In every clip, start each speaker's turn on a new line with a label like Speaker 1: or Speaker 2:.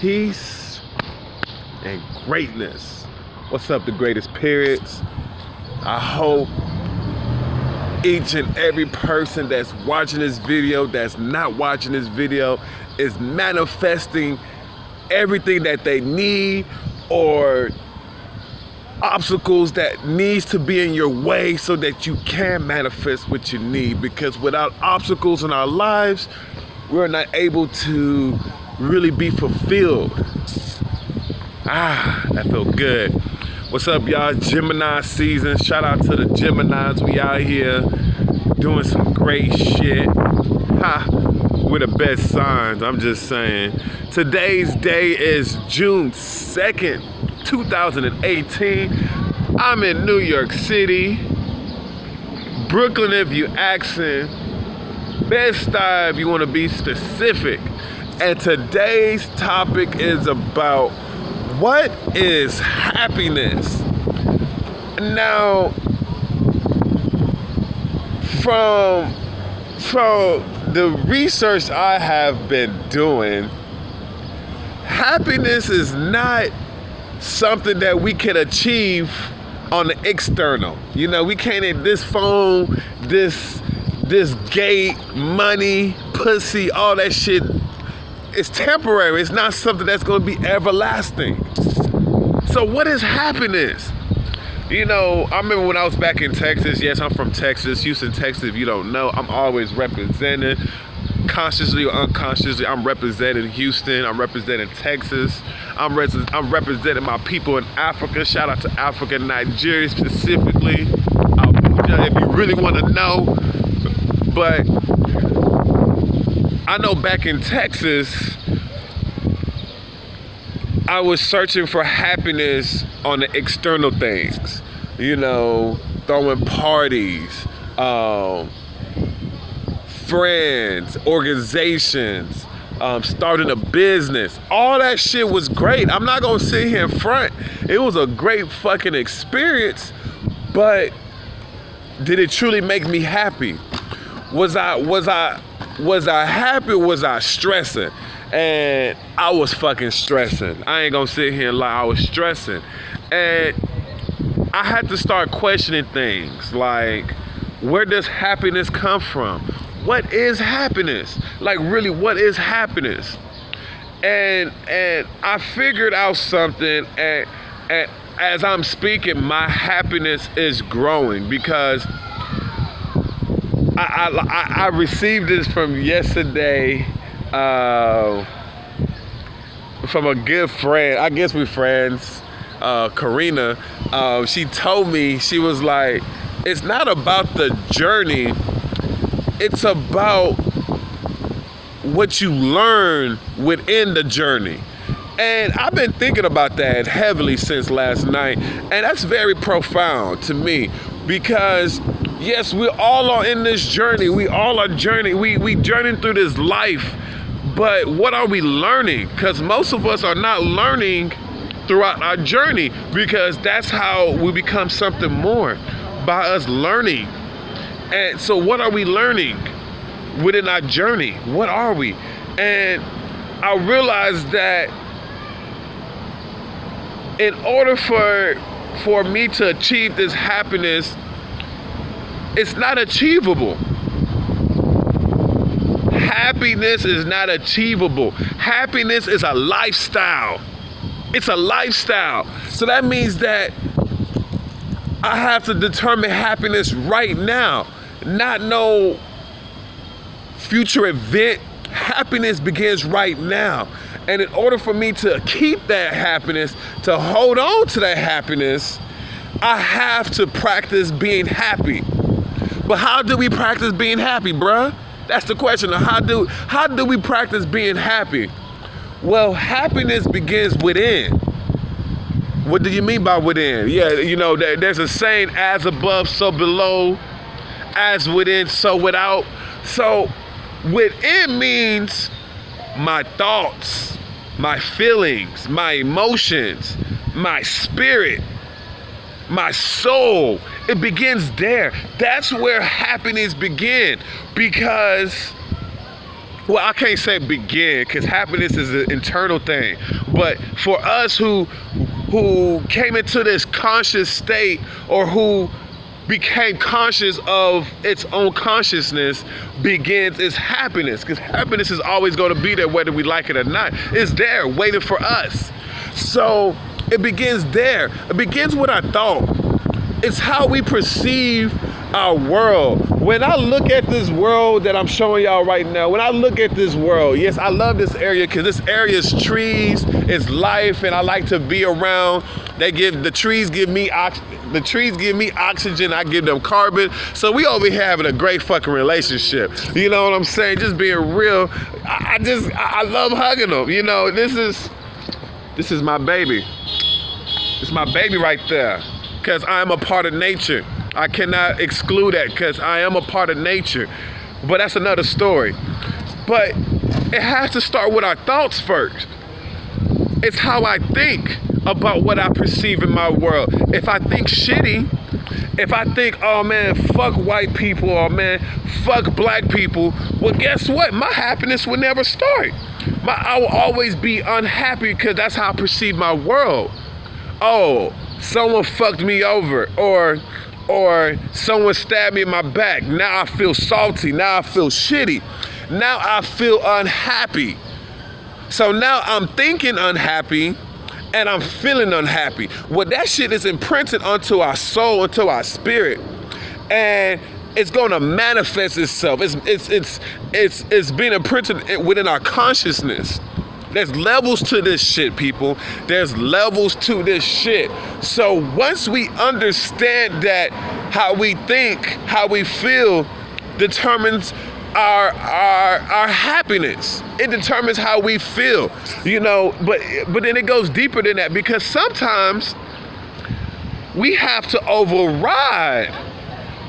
Speaker 1: peace, and greatness. What's up, the greatest periods? I hope each and every person that's watching this video, that's not watching this video, is manifesting everything that they need, or obstacles that needs to be in your way so that you can manifest what you need. Because without obstacles in our lives, we're not able to really be fulfilled. That felt good. What's up, y'all? Gemini season. Shout out to the Geminis. We out here doing some great shit. We're the best signs, I'm just saying. Today's day is June 2nd, 2018. I'm in New York City. Brooklyn, if you asking. Bed-Stuy, if you want to be specific. And today's topic is about what is happiness. Now, from the research I have been doing, happiness is not something that we can achieve on the external. You know, we can't hit this phone, this gate, money, pussy, all that shit. It's temporary. It's not something that's going to be everlasting. So what is happiness? You know, I remember when I was back in Texas. Yes, I'm from Texas, Houston, Texas. If you don't know, I'm always representing, consciously or unconsciously. I'm representing Houston. I'm representing Texas. I'm representing my people in Africa. Shout out to Africa, Nigeria specifically. If you really want to know. But I know back in Texas, I was searching for happiness on the external things. You know, throwing parties, friends, organizations, starting a business. All that shit was great. I'm not gonna sit here in front. It was a great fucking experience, but did it truly make me happy? Was I happy, or was I stressing? And I was fucking stressing. I ain't gonna sit here and lie, I was stressing. And I had to start questioning things like, where does happiness come from? What is happiness? Like, really, what is happiness? And I figured out something, and as I'm speaking, my happiness is growing, because I received this from yesterday from a good friend. I guess we're friends, Karina. She told me, she was like, it's not about the journey, it's about what you learn within the journey. And I've been thinking about that heavily since last night, and that's very profound to me, because yes, we all are in this journey. We all are journeying. We journeying through this life. But what are we learning? Because most of us are not learning throughout our journey, because that's how we become something more, by us learning. And so what are we learning within our journey? What are we? And I realized that in order for me to achieve this happiness, it's not achievable. Happiness is not achievable. Happiness is a lifestyle. It's a lifestyle. So that means that I have to determine happiness right now, not no future event. Happiness begins right now. And in order for me to keep that happiness, to hold on to that happiness, I have to practice being happy. But how do we practice being happy, bruh? That's the question. How do we practice being happy? Well, happiness begins within. What do you mean by within? Yeah, you know, there's a saying, as above, so below, as within, so without. So within means my thoughts, my feelings, my emotions, my spirit, my soul. It begins there. That's where happiness begins, because well, I can't say begin because happiness is an internal thing. But for us who came into this conscious state, or who became conscious of its own consciousness, begins its happiness. Because happiness is always going to be there whether we like it or not. It's there waiting for us. So it begins there. It begins with our thought. It's how we perceive our world. When I look at this world that I'm showing y'all right now, when I look at this world, yes, I love this area because this area is trees, it's life, and I like to be around. The trees give me oxygen, I give them carbon. So we over here having a great fucking relationship. You know what I'm saying? Just being real. I love hugging them. You know, this is my baby. It's my baby right there. Because I am a part of nature. I cannot exclude that because I am a part of nature. But that's another story. But it has to start with our thoughts first. It's how I think about what I perceive in my world. If I think shitty, if I think, oh man, fuck white people, or man, fuck black people, well, guess what? My happiness will never start. I will always be unhappy because that's how I perceive my world. Oh, someone fucked me over, or someone stabbed me in my back. Now I feel salty. Now I feel shitty. Now I feel unhappy. So now I'm thinking unhappy and I'm feeling unhappy. Well, that shit is imprinted onto our soul, onto our spirit, and it's gonna manifest itself. It's being imprinted within our consciousness. There's levels to this shit, people. There's levels to this shit. So once we understand that how we think, how we feel determines our happiness. It determines how we feel, you know, but then it goes deeper than that, because sometimes we have to override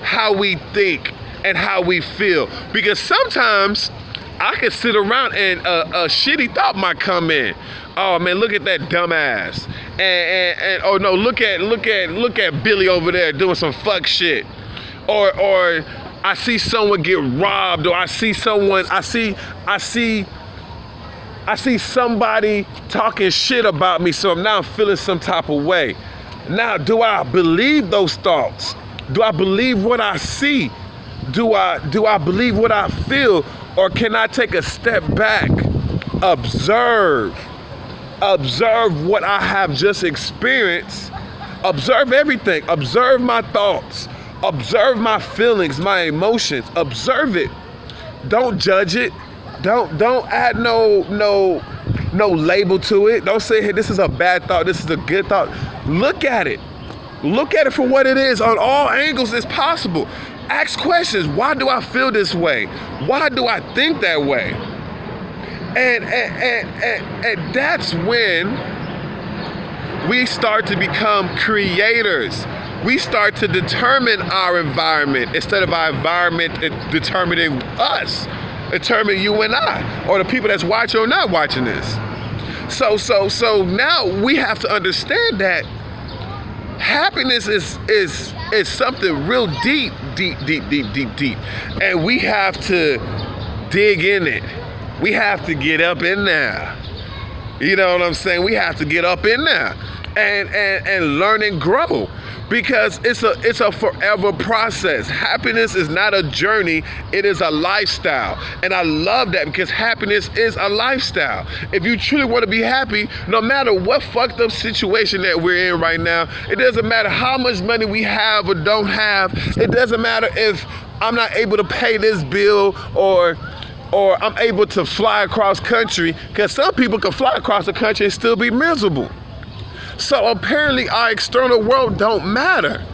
Speaker 1: how we think and how we feel, because sometimes I could sit around and a shitty thought might come in. Oh man, look at that dumbass. And oh no, look at Billy over there doing some fuck shit. Or I see someone get robbed, or I see somebody talking shit about me, so now I'm feeling some type of way. Now, do I believe those thoughts? Do I believe what I see? Do I believe what I feel? Or can I take a step back, observe what I have just experienced, observe everything, observe my thoughts, observe my feelings, my emotions, observe it. Don't judge it. Don't add no label to it. Don't say, hey, this is a bad thought, this is a good thought. Look at it. Look at it for what it is on all angles as possible. Ask questions. Why do I feel this way? Why do I think that way? And that's when we start to become creators. We start to determine our environment instead of our environment determining us, determining you and I, or the people that's watching or not watching this. So now we have to understand that happiness is something real deep, and we have to dig in it. We have to get up in there. You know what I'm saying? We have to get up in there and learn and grow, because it's a forever process. Happiness is not a journey, it is a lifestyle. And I love that, because happiness is a lifestyle. If you truly want to be happy, no matter what fucked up situation that we're in right now, it doesn't matter how much money we have or don't have, it doesn't matter if I'm not able to pay this bill or I'm able to fly across country, because some people can fly across the country and still be miserable. So apparently our external world don't matter.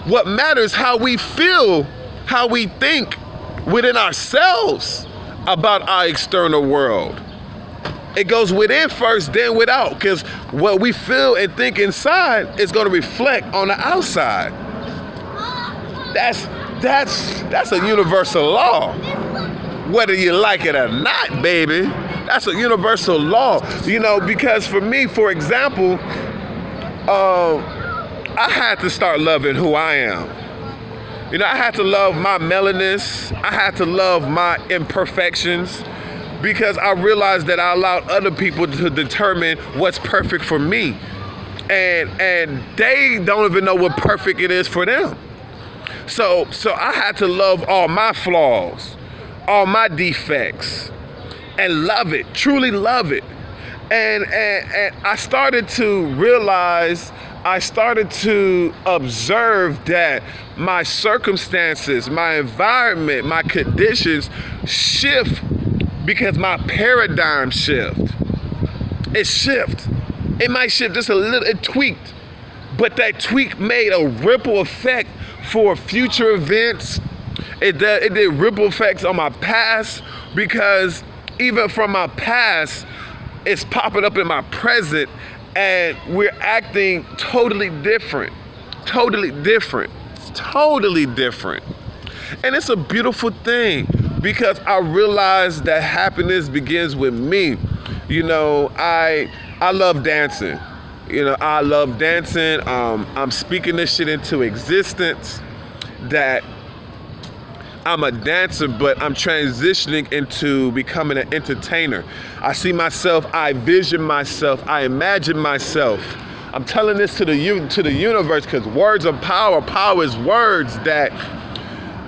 Speaker 1: What matters is how we feel, how we think within ourselves about our external world. It goes within first, then without, because what we feel and think inside is going to reflect on the outside. That's a universal law. Whether you like it or not, baby. That's a universal law, you know, because for me, for example, I had to start loving who I am. You know, I had to love my mellowness. I had to love my imperfections. because I realized that I allowed other people to determine what's perfect for me. And they don't even know what perfect it is for them. So I had to love all my flaws, all my defects, and love it, truly love it. And I started to realize, I started to observe that my circumstances, my environment, my conditions shift because my paradigm shift. It shift. It might shift just a little, it tweaked, but that tweak made a ripple effect for future events. It did ripple effects on my past, because even from my past, it's popping up in my present, and we're acting totally different. And it's a beautiful thing, because I realized that happiness begins with me. You know, I love dancing. You know, I love dancing. I'm speaking this shit into existence, that I'm a dancer, but I'm transitioning into becoming an entertainer. I see myself, I vision myself, I imagine myself. I'm telling this to the universe, because words are power. Power is words. That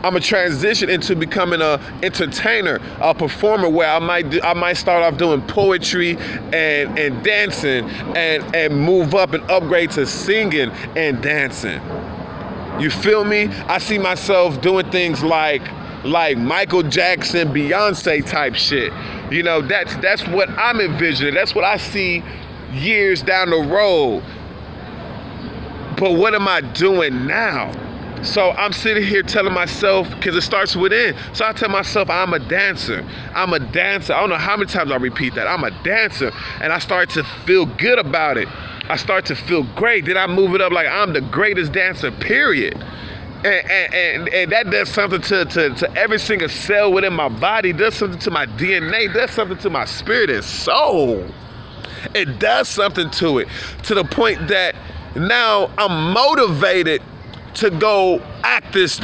Speaker 1: I'm a transition into becoming an entertainer, a performer, where I might start off doing poetry and dancing, and move up and upgrade to singing and dancing. You feel me? I see myself doing things like Michael Jackson, Beyonce type shit. You know, that's what I'm envisioning. That's what I see years down the road. But what am I doing now? So I'm sitting here telling myself, because it starts within. So I tell myself, I'm a dancer. I'm a dancer. I don't know how many times I repeat that. I'm a dancer. And I start to feel good about it. I start to feel great. Then I move it up like I'm the greatest dancer, period. And that does something to every single cell within my body, does something to my DNA, does something to my spirit and soul. It does something to it, to the point that now I'm motivated to go act this,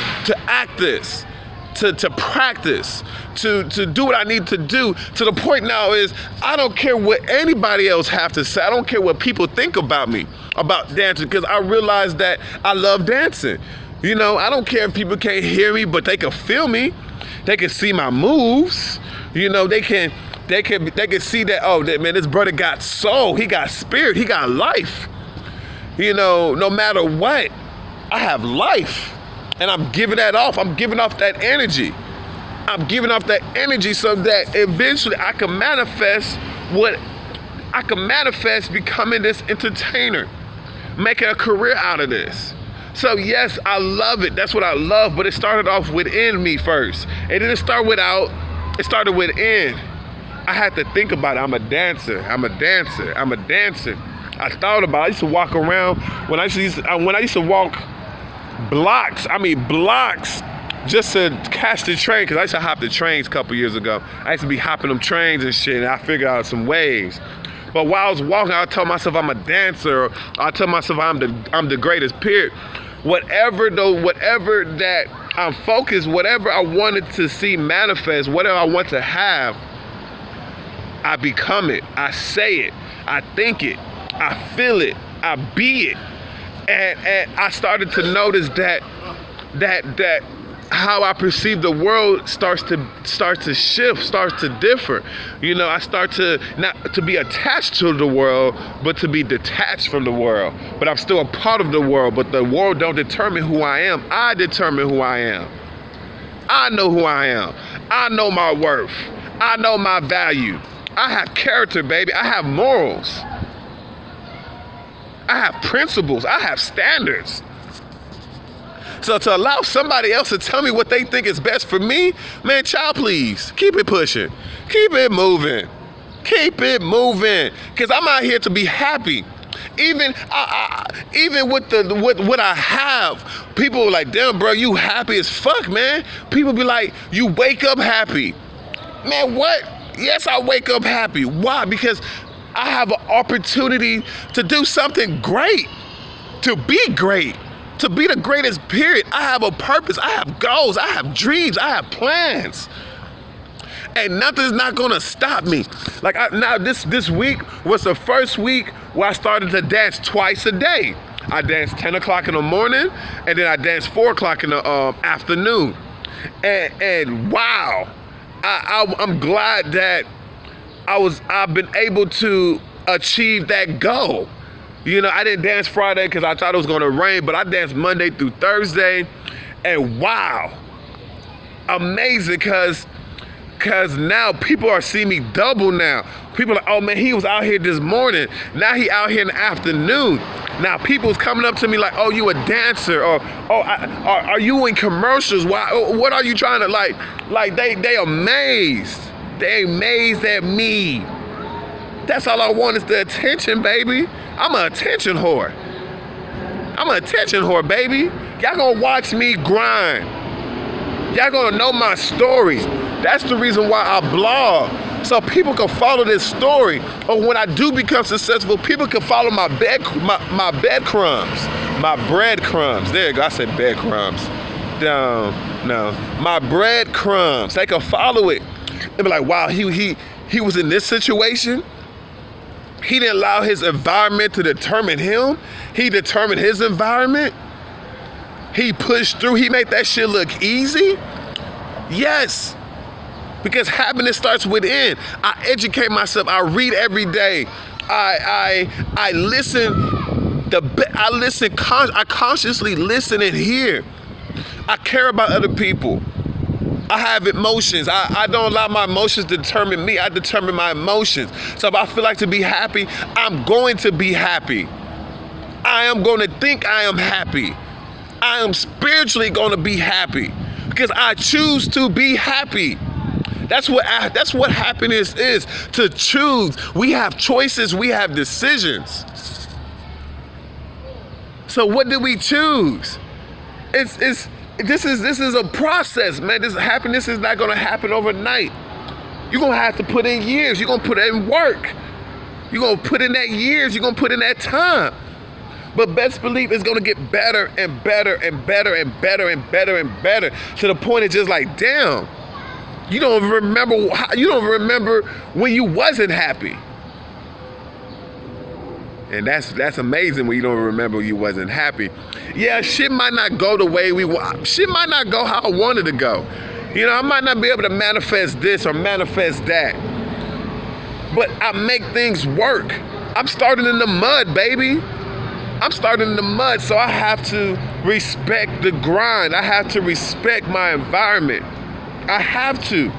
Speaker 1: to practice, to do what I need to do. To the point now is, I don't care what anybody else have to say. I don't care what people think about me, about dancing, because I realize that I love dancing. You know, I don't care if people can't hear me, but they can feel me. They can see my moves. You know, they can see that, oh, man, this brother got soul. He got spirit. He got life. You know, no matter what, I have life. And I'm giving that off. I'm giving off that energy. I'm giving off that energy so that eventually I can manifest becoming this entertainer, making a career out of this. So yes, I love it. That's what I love. But it started off within me first. It didn't start without. It started within. I had to think about it. I'm a dancer. I thought about it. I used to walk around when I used to walk blocks just to catch the train, because I used to hop the trains a couple years ago. I used to be hopping them trains and shit, and I figured out some ways. But while I was walking, I told myself I'm a dancer. I tell myself I'm the greatest, period. Whatever that I'm focused, whatever I wanted to see manifest, whatever I want to have, I become it. I say it. I think it. I feel it. I be it. And I started to notice that how I perceive the world starts to shift, starts to differ. You know, I start to not to be attached to the world, but to be detached from the world. But I'm still a part of the world, but the world don't determine who I am. I determine who I am. I know who I am. I know my worth. I know my value. I have character, baby. I have morals. I have principles. I have standards. So to allow somebody else to tell me what they think is best for me, man, child, please, keep it pushing. Keep it moving. Keep it moving. Because I'm out here to be happy. Even with what I have, people are like, damn, bro, you happy as fuck, man. People be like, you wake up happy. Man, what? Yes, I wake up happy. Why? Because I have an opportunity to do something great, to be great, to be the greatest, period. I have a purpose. I have goals. I have dreams. I have plans. And nothing's not gonna stop me. Like now this week was the first week where I started to dance twice a day. I danced 10 o'clock in the morning, and then I danced 4 o'clock in the afternoon. And wow, I'm glad that I've been able to achieve that goal. You know, I didn't dance Friday because I thought it was gonna rain, but I danced Monday through Thursday, and wow, amazing, because now people are seeing me double now. People are like, oh man, he was out here this morning. Now he out here in the afternoon. Now people's coming up to me like, oh, you a dancer, or oh, are you in commercials? Why? What are you trying to like? They amazed. They amazed at me. That's all I want is the attention, baby. I'm an attention whore. I'm an attention whore, baby. Y'all gonna watch me grind. Y'all gonna know my story. That's the reason why I blog. So people can follow this story. Or when I do become successful, people can follow my breadcrumbs. My breadcrumbs. There you go. I said breadcrumbs. No. My breadcrumbs. They can follow it. They be like, wow, he was in this situation. He didn't allow his environment to determine him. He determined his environment. He pushed through. He made that shit look easy. Yes. Because happiness starts within. I educate myself. I read every day. I listen. I consciously listen and hear. I care about other people. I have emotions. I don't allow my emotions to determine me. I determine my emotions. So if I feel like to be happy, I'm going to be happy. I am going to think I am happy. I am spiritually going to be happy because I choose to be happy. That's what happiness is, to choose. We have choices, we have decisions. So what do we choose? This is a process, man. This happiness is not gonna happen overnight. You're gonna have to put in years. You're gonna put in work. You're gonna put in that years. You're gonna put in that time. But best believe it's gonna get better and better and better and better and better and better, to the point it's just like, damn, you don't remember when you wasn't happy. And that's amazing when you don't remember you wasn't happy. Yeah, shit might not go the way shit might not go how I wanted to go. You know, I might not be able to manifest this or manifest that. But I make things work. I'm starting in the mud, baby. I'm starting in the mud, so I have to respect the grind. I have to respect my environment. I have to.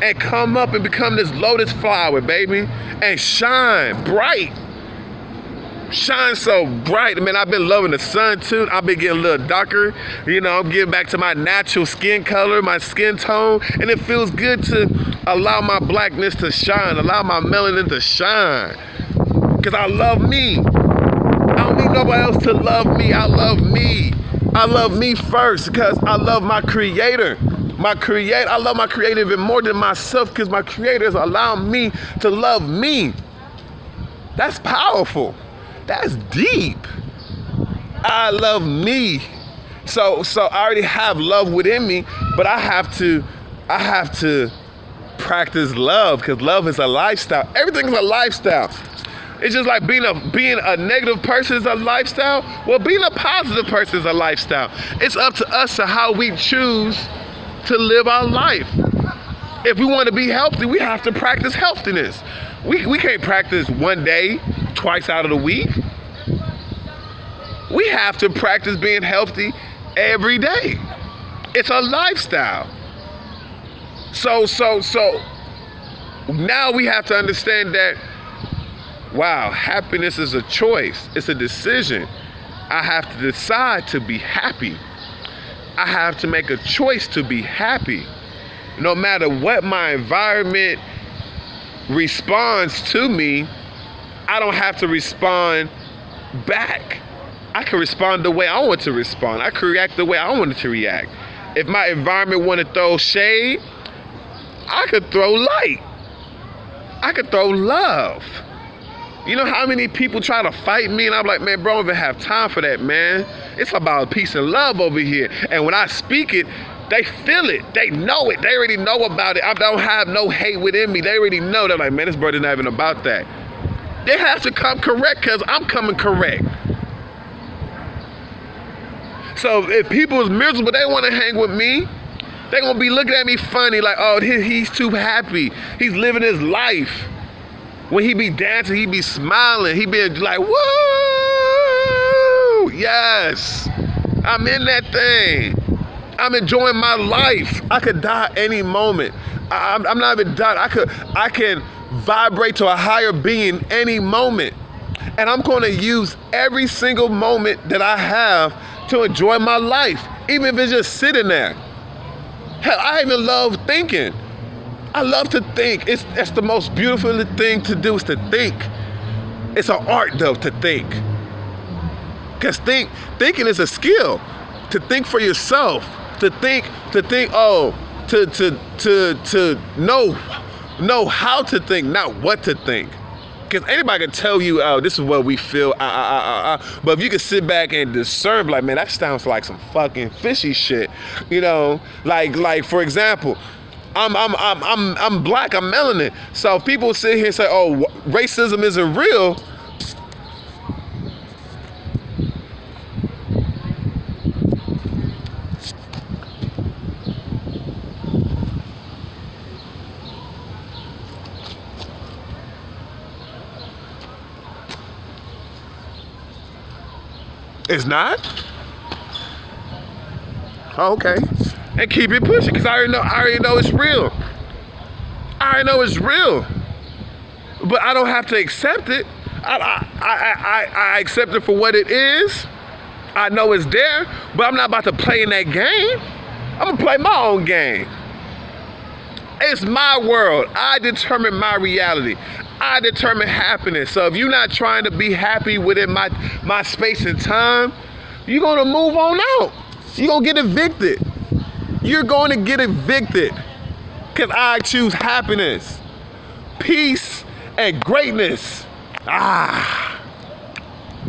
Speaker 1: And come up and become this lotus flower, baby. And shine bright. Shine so bright. Man, I've been loving the sun too. I've been getting a little darker. You know, I'm getting back to my natural skin color, my skin tone. And it feels good to allow my blackness to shine, allow my melanin to shine. Because I love me. I don't need nobody else to love me. I love me. I love me first because I love my creator. I love my creator even more than myself because my creator is allowing me to love me. That's powerful. That's deep. I love me. So I already have love within me, but I have to practice love because love is a lifestyle. Everything is a lifestyle. It's just like being a negative person is a lifestyle. Well, being a positive person is a lifestyle. It's up to us to how we choose to live our life. If we want to be healthy, we have to practice healthiness. We can't practice one day, twice out of the week. We have to practice being healthy every day. It's a lifestyle. So now we have to understand that, wow, happiness is a choice. It's a decision. I have to decide to be happy. I have to make a choice to be happy. No matter what my environment responds to me, I don't have to respond back. I can respond the way I want to respond. I can react the way I want to react. If my environment want to throw shade, I could throw light. I could throw love. You know how many people try to fight me and I'm like, man, bro, I don't even have time for that, man. It's about peace and love over here. And when I speak it, They feel it. They know it. They already know about it. I don't have no hate within me. They already know. They're like, man, this brother's not even about that. They have to come correct because I'm coming correct. So if people is miserable, they want to hang with me. They're going to be looking at me funny like, oh, he's too happy. He's living his life. When he be dancing, he be smiling. He be like, woo! Yes. I'm in that thing. I'm enjoying my life. I could die any moment. I'm not even dying. I can vibrate to a higher being any moment. And I'm going to use every single moment that I have to enjoy my life, even if it's just sitting there. Hell, I even love thinking. I love to think. It's the most beautiful thing to do is to think. It's an art though to think. Because thinking is a skill. To think for yourself. To know how to think, not what to think. Because anybody can tell you, oh, this is what we feel, But if you can sit back and discern, like, man, that sounds like some fucking fishy shit. You know, like for example, I'm black, I'm melanin. So if people sit here and say, oh, racism isn't real. It's not? Oh, okay. And keep it pushing, because I already know it's real. I already know it's real. But I don't have to accept it. I accept it for what it is. I know it's there, but I'm not about to play in that game. I'm gonna play my own game. It's my world. I determine my reality. I determine happiness. So if you're not trying to be happy within my space and time, you're gonna move on out. You're gonna get evicted. You're going to get evicted because I choose happiness, peace, and greatness.